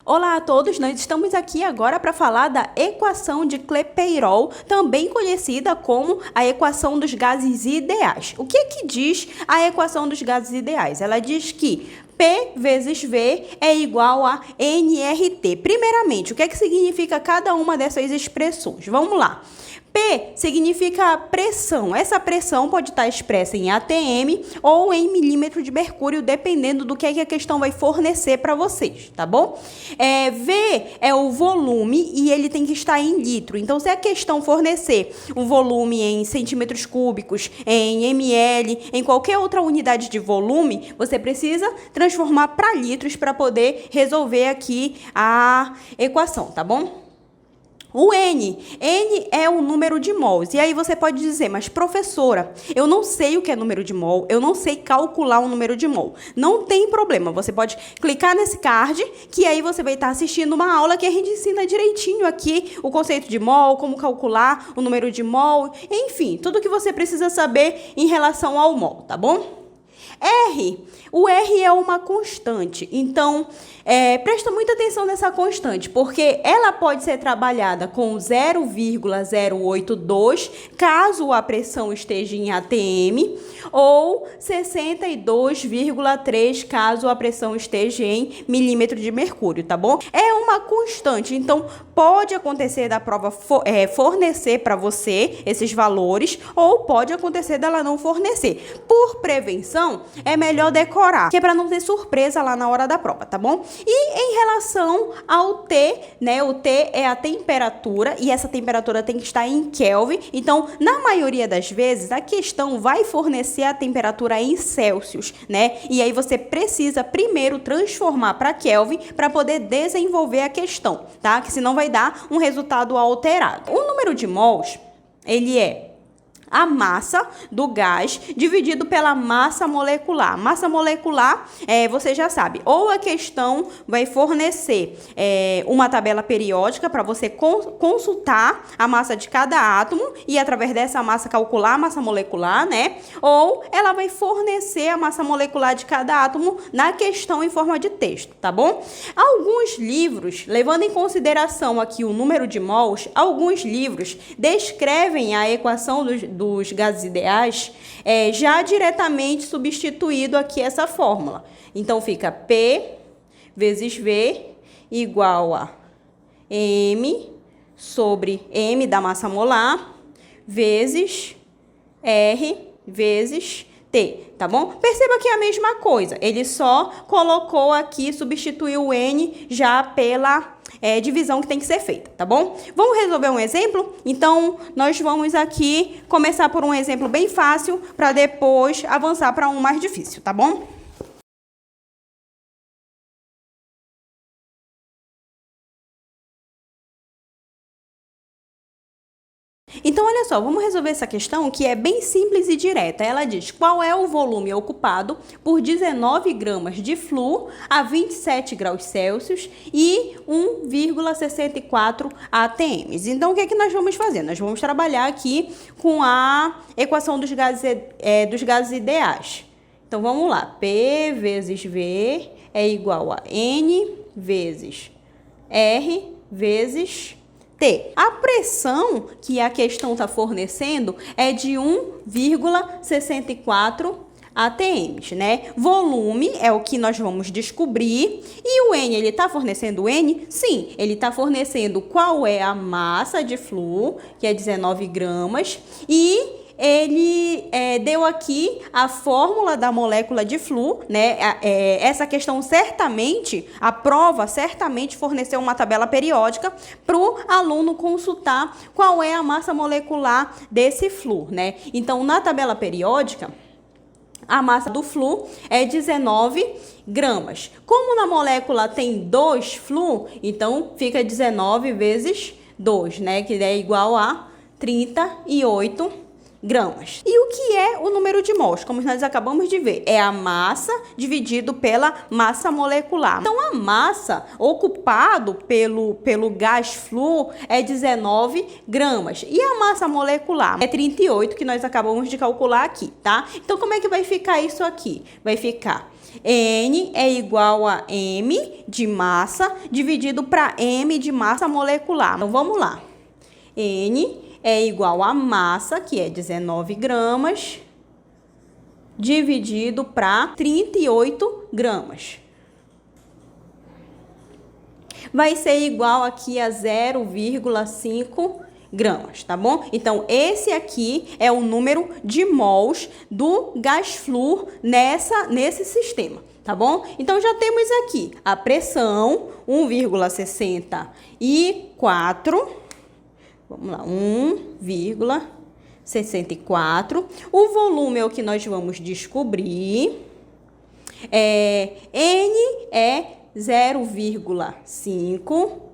Olá a todos, nós estamos aqui agora para falar da equação de Clapeyron, também conhecida como a equação dos gases ideais. O que diz a equação dos gases ideais? Ela diz que P vezes V é igual a nRT. Primeiramente, o que significa cada uma dessas expressões? Vamos lá. P significa pressão. Essa pressão pode estar expressa em ATM ou em milímetro de mercúrio, dependendo do que a questão vai fornecer para vocês, tá bom? V é o volume e ele tem que estar em litro. Então, se a questão fornecer um volume em centímetros cúbicos, em ml, em qualquer outra unidade de volume, você precisa transformar para litros para poder resolver aqui a equação, tá bom? O N é o número de mols. E aí você pode dizer, mas professora, eu não sei o que é número de mol, eu não sei calcular o número de mol. Não tem problema, você pode clicar nesse card, que aí você vai estar assistindo uma aula que a gente ensina direitinho aqui o conceito de mol, como calcular o número de mol, enfim, tudo que você precisa saber em relação ao mol, tá bom? O R é uma constante, então presta muita atenção nessa constante, porque ela pode ser trabalhada com 0,082, caso a pressão esteja em ATM, ou 62,3, caso a pressão esteja em milímetro de mercúrio, tá bom? É uma constante, então pode acontecer da prova fornecer para você esses valores, ou pode acontecer dela não fornecer. Por prevenção, é melhor decorar, que é para não ter surpresa lá na hora da prova, tá bom? E em relação ao T, né? O T é a temperatura e essa temperatura tem que estar em Kelvin. Então, na maioria das vezes, a questão vai fornecer a temperatura em Celsius, né? E aí você precisa primeiro transformar para Kelvin para poder desenvolver a questão, tá? Que senão vai dar um resultado alterado. O número de mols, ele é a massa do gás dividido pela massa molecular. Massa molecular, você já sabe, ou a questão vai fornecer uma tabela periódica para você consultar a massa de cada átomo e através dessa massa calcular a massa molecular, né? Ou ela vai fornecer a massa molecular de cada átomo na questão em forma de texto, tá bom? Alguns livros, levando em consideração aqui o número de mols, alguns livros descrevem a equação dos gases ideais, já diretamente substituído aqui essa fórmula. Então, fica P vezes V igual a M sobre M da massa molar vezes R vezes T, tá bom? Perceba que é a mesma coisa, ele só colocou aqui, substituiu o N já pela divisão que tem que ser feita, tá bom? Vamos resolver um exemplo? Então, nós vamos aqui começar por um exemplo bem fácil para depois avançar para um mais difícil, tá bom? Então, olha só, vamos resolver essa questão que é bem simples e direta. Ela diz qual é o volume ocupado por 19 gramas de flúor a 27 graus Celsius e 1,64 atms. Então, o que é que nós vamos fazer? Nós vamos trabalhar aqui com a equação dos gases ideais. Então, vamos lá. P vezes V é igual a N vezes R vezes T. A pressão que a questão está fornecendo é de 1,64 atms, né? Volume é o que nós vamos descobrir. E o N, ele está fornecendo N? Sim, ele está fornecendo qual é a massa de flúor, que é 19 gramas, e ele deu aqui a fórmula da molécula de flúor, né? Essa questão certamente, a prova certamente forneceu uma tabela periódica para o aluno consultar qual é a massa molecular desse flúor, né? Então, na tabela periódica, a massa do flúor é 19 gramas. Como na molécula tem 2 flúor, então fica 19 vezes 2, né? Que é igual a 38 gramas. E o que é o número de mols? Como nós acabamos de ver, é a massa dividido pela massa molecular. Então, a massa ocupado pelo gás flúor é 19 gramas. E a massa molecular é 38, que nós acabamos de calcular aqui, tá? Então, como é que vai ficar isso aqui? Vai ficar N é igual a M de massa dividido para M de massa molecular. Então, vamos lá. N é igual a massa, que é 19 gramas, dividido para 38 gramas. Vai ser igual aqui a 0,5 gramas, tá bom? Então, esse aqui é o número de mols do gás flúor nesse sistema, tá bom? Então, já temos aqui a pressão, 1,64. Vamos lá, 1,64. O volume é o que nós vamos descobrir. N é 0,5.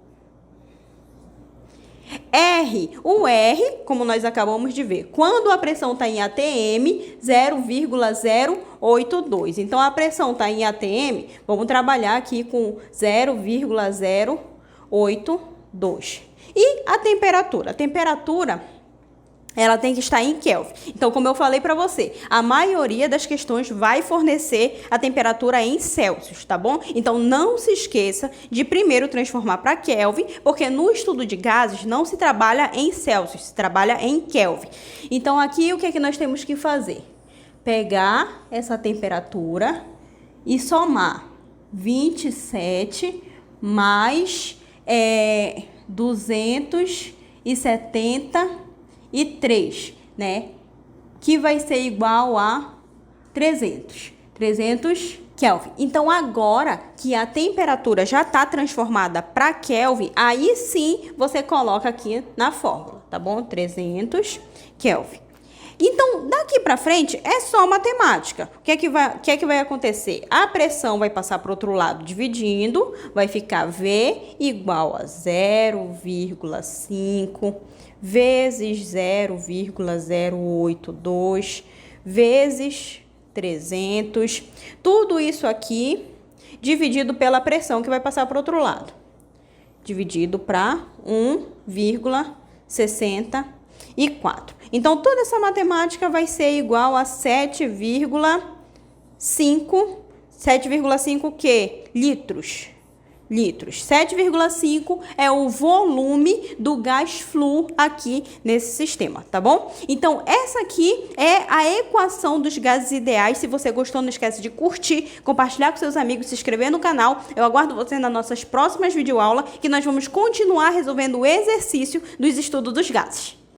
R, o R, como nós acabamos de ver, quando a pressão está em ATM, 0,082. Então, a pressão está em ATM, vamos trabalhar aqui com 0,082. E a temperatura? A temperatura, ela tem que estar em Kelvin. Então, como eu falei para você, a maioria das questões vai fornecer a temperatura em Celsius, tá bom? Então, não se esqueça de primeiro transformar para Kelvin, porque no estudo de gases não se trabalha em Celsius, se trabalha em Kelvin. Então, aqui o que é que nós temos que fazer? Pegar essa temperatura e somar 27 mais 273, né? Que vai ser igual a 300 Kelvin. Então, agora que a temperatura já está transformada para Kelvin, aí sim você coloca aqui na fórmula, tá bom? 300 Kelvin. Então, daqui para frente é só matemática. O que é que vai acontecer? A pressão vai passar para o outro lado dividindo, vai ficar V igual a 0,5 vezes 0,082 vezes 300. Tudo isso aqui dividido pela pressão que vai passar para o outro lado. Dividido para 1,64. Então, toda essa matemática vai ser igual a 7,5 quê? Litros. 7,5 é o volume do gás flúor aqui nesse sistema, tá bom? Então, essa aqui é a equação dos gases ideais. Se você gostou, não esquece de curtir, compartilhar com seus amigos, se inscrever no canal. Eu aguardo você nas nossas próximas videoaulas, que nós vamos continuar resolvendo o exercício dos estudos dos gases.